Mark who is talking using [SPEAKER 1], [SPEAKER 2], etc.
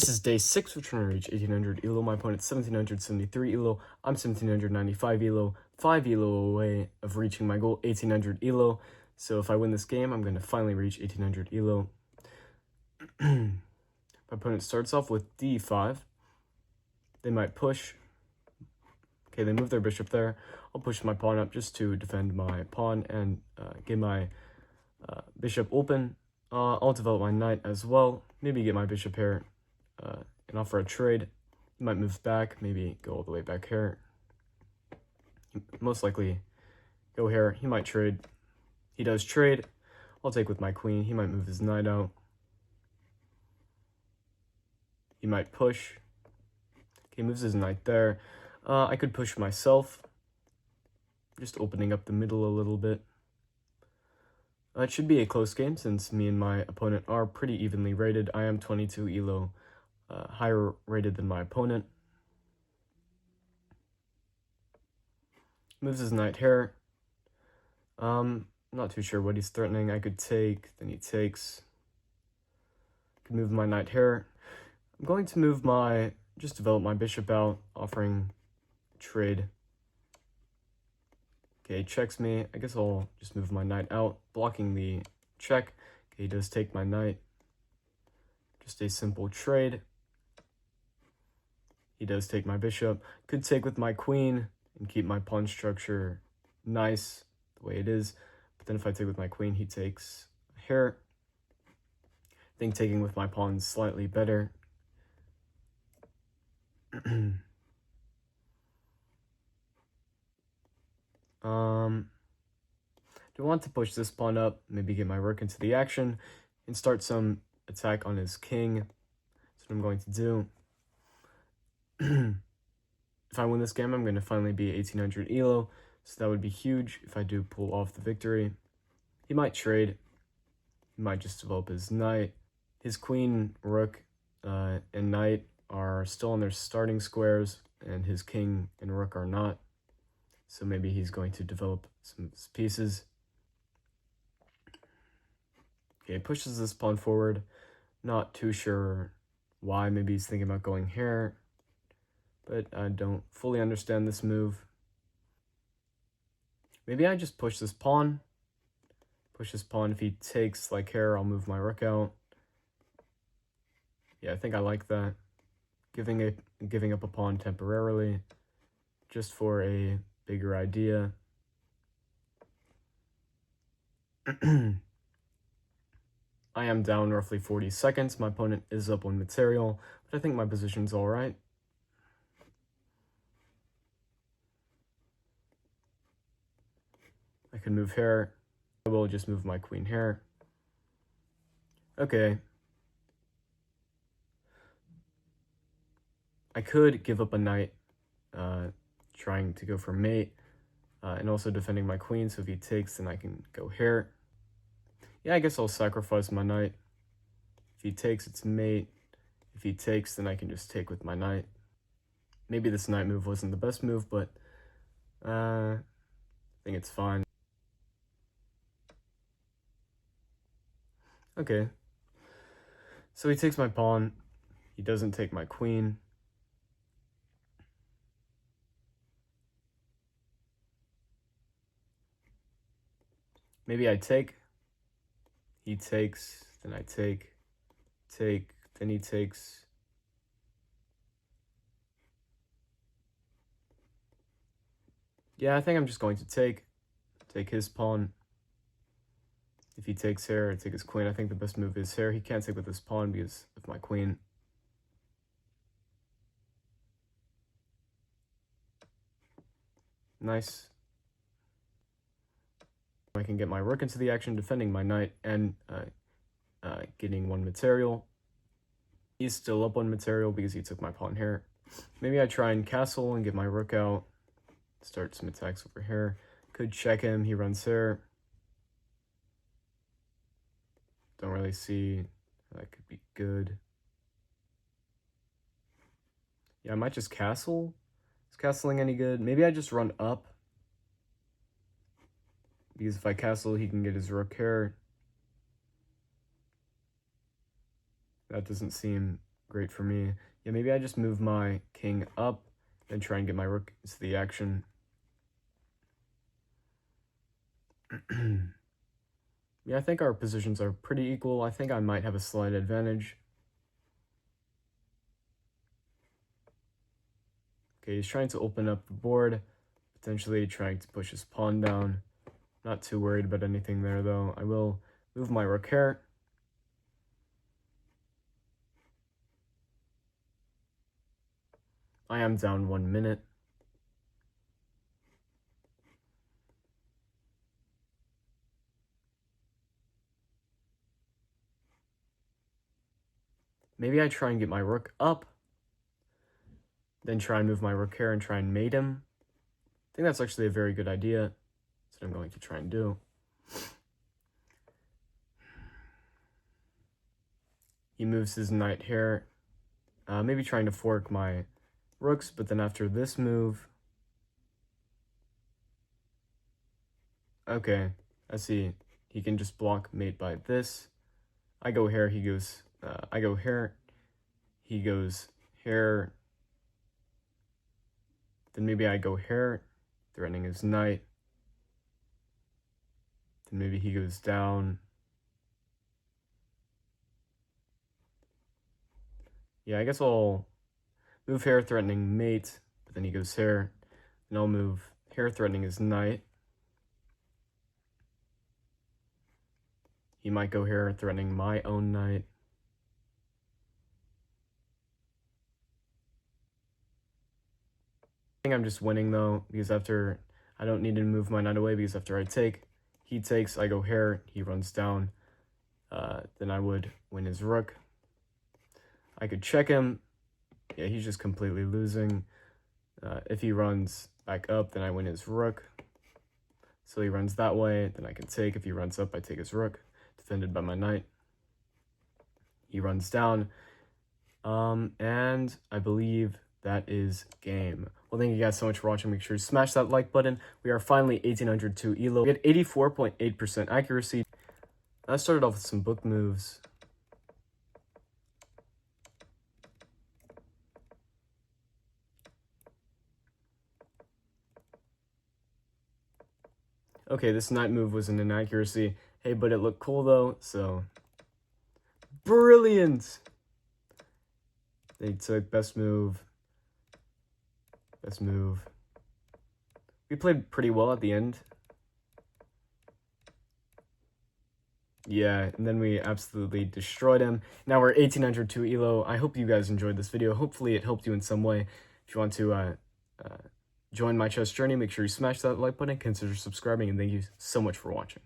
[SPEAKER 1] This is day 6, we're trying to reach 1800 elo. My opponent's 1773 elo. I'm 1795 elo. 5 elo away of reaching my goal, 1800 elo. So if I win this game, I'm going to finally reach 1800 elo. My opponent starts off with d5. They might push. Okay, they move their bishop there. I'll push my pawn up just to defend my pawn and get my bishop open. I'll develop my knight as well. Maybe get my bishop here. And offer a trade. He might move back, maybe go all the way back here. Most likely go here. He might trade. He does trade. I'll take with my queen. He might move his knight out. He might push. Okay, moves his knight there. I could push myself, just opening up the middle a little bit. It should be a close game since me and my opponent are pretty evenly rated. I am 22 elo. Higher rated than my opponent. Moves his knight here. Not too sure what he's threatening. I could take, then he takes. Could move my knight here. I'm going to just develop my bishop out, offering trade. Okay, checks me. I guess I'll just move my knight out, blocking the check. Okay, he does take my knight. Just a simple trade. He does take my bishop. Could take with my queen and keep my pawn structure nice the way it is. But then if I take with my queen, he takes here. I think taking with my pawn is slightly better. Do I want to push this pawn up, maybe get my rook into the action, and start some attack on his king? That's what I'm going to do. If I win this game, I'm going to finally be 1800 elo, so that would be huge if I do pull off the victory. He might trade. He might just develop his knight. His queen, rook, and knight are still on their starting squares, and his king and rook are not. So maybe he's going to develop some of his pieces. Okay, pushes this pawn forward. Not too sure why. Maybe he's thinking about going here. But I don't fully understand this move. Maybe I just push this pawn. Push this pawn. If he takes like here, I'll move my rook out. Yeah, I think I like that. Giving up a pawn temporarily, just for a bigger idea. I am down roughly 40 seconds. My opponent is up on material, but I think my position's all right. I can move here. I will just move my queen here. Okay. I could give up a knight, trying to go for mate, and also defending my queen, so if he takes, then I can go here. Yeah, I guess I'll sacrifice my knight. If he takes, it's mate. If he takes, then I can just take with my knight. Maybe this knight move wasn't the best move, but I think it's fine. Okay. So he takes my pawn. He doesn't take my queen. Maybe I take. He takes, then I take, then he takes. Yeah, I think I'm just going to take his pawn. If he takes here, I take his queen. I think the best move is here. He can't take with his pawn because of my queen. Nice. I can get my rook into the action, defending my knight, and getting one material. He's still up on material because he took my pawn here. Maybe I try and castle and get my rook out. Start some attacks over here. Could check him. He runs here. Don't really see that could be good. Yeah, I might just castle. Is castling any good? Maybe I just run up. Because if I castle, he can get his rook here. That doesn't seem great for me. Yeah, maybe I just move my king up and try and get my rook into the action. Yeah, I think our positions are pretty equal. I think I might have a slight advantage. Okay, he's trying to open up the board, potentially trying to push his pawn down. Not too worried about anything there, though. I will move my rook here. I am down 1 minute. Maybe I try and get my rook up, then try and move my rook here and try and mate him. I think that's actually a very good idea. That's what I'm going to try and do. He moves his knight here, maybe trying to fork my rooks, but then after this move... Okay, I see. He can just block mate by this. I go here, he goes... I go here, he goes here. Then maybe I go here, threatening his knight. Then maybe he goes down. Yeah, I guess I'll move here, threatening mate, but then he goes here. Then I'll move here, threatening his knight. He might go here, threatening my own knight. I think I'm just winning, though, because after... I don't need to move my knight away, because after I take, he takes, I go here, he runs down. Then I would win his rook. I could check him. Yeah, he's just completely losing. If he runs back up, then I win his rook. So he runs that way, then I can take. If he runs up, I take his rook, defended by my knight. He runs down. And I believe that is game. Well, thank you guys so much for watching. Make sure to smash that like button. We are finally 1802 elo. We had 84.8% accuracy. I started off with some book moves. Okay, this knight move was an inaccuracy. Hey, but it looked cool though, so... Brilliant! They took best move. Best move. We played pretty well at the end. Yeah, and then we absolutely destroyed him. Now we're 1802 elo. I hope you guys enjoyed this video. Hopefully it helped you in some way. If you want to join my chess journey, make sure you smash that like button, consider subscribing, and thank you so much for watching.